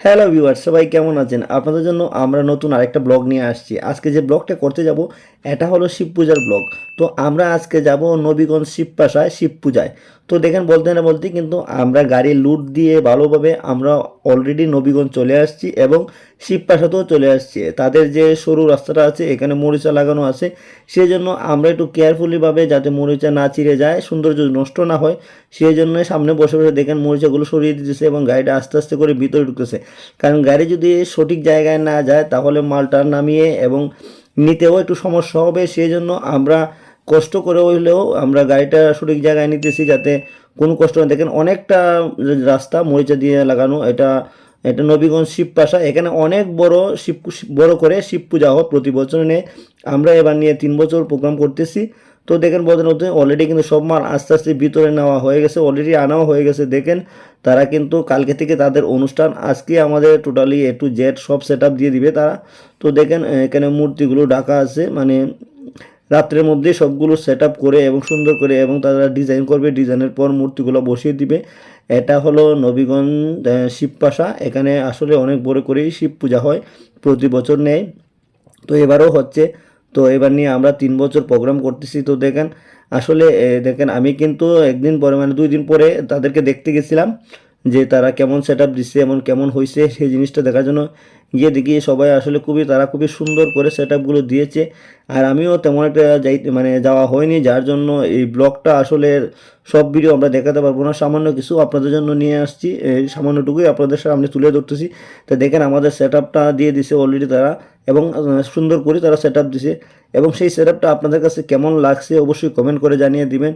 Hello viewers, সবাই কেমন আছেন? আপনাদের জন্য আমরা নতুন আরেকটা ব্লগ নিয়ে আসছি। আজকে যে ব্লগটা করতে যাব এটা হলো শিব পূজার ব্লগ। তো আমরা আজকে যাব নবীগঞ্জ শিবপাশায় শিব পূজায়। তো দেখেন বলতে না বলতেই কিন্তু আমরা গাড়ি লুট দিয়ে ভালোভাবে আমরা অলরেডি নবীগঞ্জ চলে আসছি এবং শিবপাশাতেও চলে আসছি। তাদের যে সরু রাস্তাটা আছে এখানে মরিচা লাগানো আছে, সেই জন্য আমরা একটু কেয়ারফুলিভাবে যাতে মরিচা না চিড়ে যায়, সৌন্দর্য নষ্ট না হয়, সেই জন্য সামনে বসে বসে দেখেন মরিচাগুলো সরিয়ে দিতেছে এবং গাড়িটা আস্তে আস্তে করে ভিতরে ঢুকতেছে। কারণ গাড়ি যদি সঠিক জায়গায় না যায় তাহলে মালটা নামিয়ে এবং নিতেও একটু সমস্যা হবে, সেই জন্য আমরা কষ্ট করে হইলেও আমরা গাড়িটা সঠিক জায়গায় নিতেছি যাতে কোনো কষ্ট না। দেখেন অনেকটা রাস্তা মরিচা দিয়ে লাগানো। এটা এটা নবীগঞ্জ শিবপাশা, এখানে অনেক বড় করে শিব পূজা হয় প্রতি বছর নিয়ে। আমরা এবার নিয়ে 3 বছর প্রোগ্রাম করতেছি। তো দেখেন বলতে বলতে অলরেডি কিন্তু সব মাল আস্তে আস্তে ভিতরে নেওয়া হয়ে গেছে, অলরেডি আনাও হয়ে গেছে। দেখেন তারা কিন্তু কালকে থেকে তাদের অনুষ্ঠান, আজকে আমাদের টোটালি A to Z সব সেট আপ দিয়ে দিবে তারা। তো দেখেন এখানে মূর্তিগুলো ঢাকা আছে, মানে রাত্রের মধ্যে সবগুলো সেট আপ করে এবং সুন্দর করে এবং তারা ডিজাইন করবে, ডিজাইনের পর মূর্তিগুলো বসিয়ে দিবে। এটা হলো নবীগঞ্জ শিবপাশা। এখানে আসলে অনেক বড় করেই শিব পূজা হয়, প্রতি বছর নেয়। তো এবারও হচ্ছে। তো এবার নিয়ে আমরা 3 বছর প্রোগ্রাম করতেছি। তো দেখেন আসলে দেখেন আমি কিন্তু একদিন পরে মানে 2 দিন পরে তাদেরকে দেখতে গেছিলাম যে তারা কেমন সেট আপ দিচ্ছে এবং কেমন হয়েছে, সেই জিনিসটা দেখার জন্য গিয়ে দেখি সবাই আসলে তারা খুবই সুন্দর করে সেট আপগুলো দিয়েছে। আর আমিও তেমন একটা মানে যাওয়া হয়নি, যার জন্য এই ব্লগটা আসলে সব ভিডিও আমরা দেখাতে পারবো না, সামান্য কিছু আপনাদের জন্য নিয়ে আসছি, এই সামান্যটুকুই আপনাদের সামনে তুলে ধরতেছি। তো দেখেন আমাদের সেট আপটা দিয়ে দিছে অলরেডি তারা এবং সুন্দর করে তারা সেট আপ দিছে এবং সেই সেট আপটা আপনাদের কাছে কেমন লাগছে অবশ্যই কমেন্ট করে জানিয়ে দিবেন।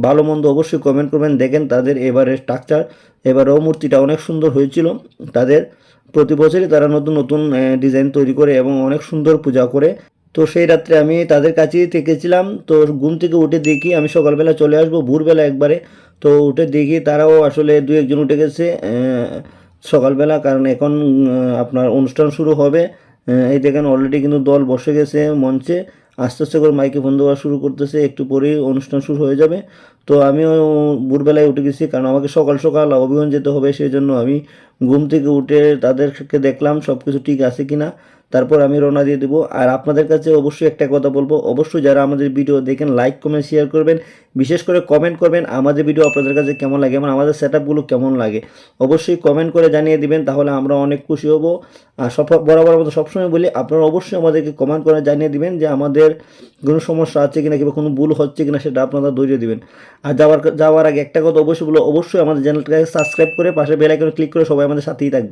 ভালো মন্দ অবশ্যই কমেন্ট করবেন। দেখেন তাদের এবারের স্ট্রাকচার, এবারেও মূর্তিটা অনেক সুন্দর হয়েছিল তাদের। প্রতি বছরই তারা নতুন নতুন ডিজাইন তৈরি করে এবং অনেক সুন্দর পূজা করে। তো সেই রাত্রে আমি তাদের কাছেই থেকেছিলাম। তো ঘুম থেকে উঠে দেখি আমি সকালবেলা চলে আসবো ভোরবেলা একবারে। তো উঠে দেখি তারাও আসলে 2-1 জন উঠে গেছে সকালবেলা, কারণ এখন আপনার অনুষ্ঠান শুরু হবে। এই দেখেন অলরেডি কিন্তু দল বসে গেছে মঞ্চে, আস্তে আস্তে করে মাইকে ফোন দেওয়া শুরু করতেছে, একটু পরেই অনুষ্ঠান শুরু হয়ে যাবে। তো আমিও ভোরবেলায় উঠে গেছি, কারণ আমাকে সকাল সকাল অভিযান যেতে হবে, সেই জন্য আমি ঘুম থেকে উঠে তাদেরকে দেখলাম সব কিছু ঠিক আছে কিনা, তারপর আমি রওনা দিয়ে দেবো। আর আপনাদের কাছে অবশ্যই একটা কথা বলবো, অবশ্যই যারা আমাদের ভিডিও দেখেন লাইক কমেন্ট শেয়ার করবেন, বিশেষ করে কমেন্ট করবেন আমাদের ভিডিও আপনাদের কাছে কেমন লাগে এবং আমাদের সেট আপগুলো কেমন লাগে, অবশ্যই কমেন্ট করে জানিয়ে দিবেন, তাহলে আমরা অনেক খুশি হব। আর বরাবর মতো সবসময় বলি আপনারা অবশ্যই আমাদেরকে কমেন্ট করে জানিয়ে দিবেন যে আমাদের কোনো সমস্যা আছে কিনা কিংবা কোনো ভুল হচ্ছে কিনা, সেটা আপনারা ধরিয়ে দিবেন। আর যাওয়ার আগে একটা কথা অবশ্যই বলো, অবশ্যই আমাদের চ্যানেলটাকে সাবস্ক্রাইব করে পাশে বেল আইকনে ক্লিক করে সবাই আমাদের সাথেই থাকবেন।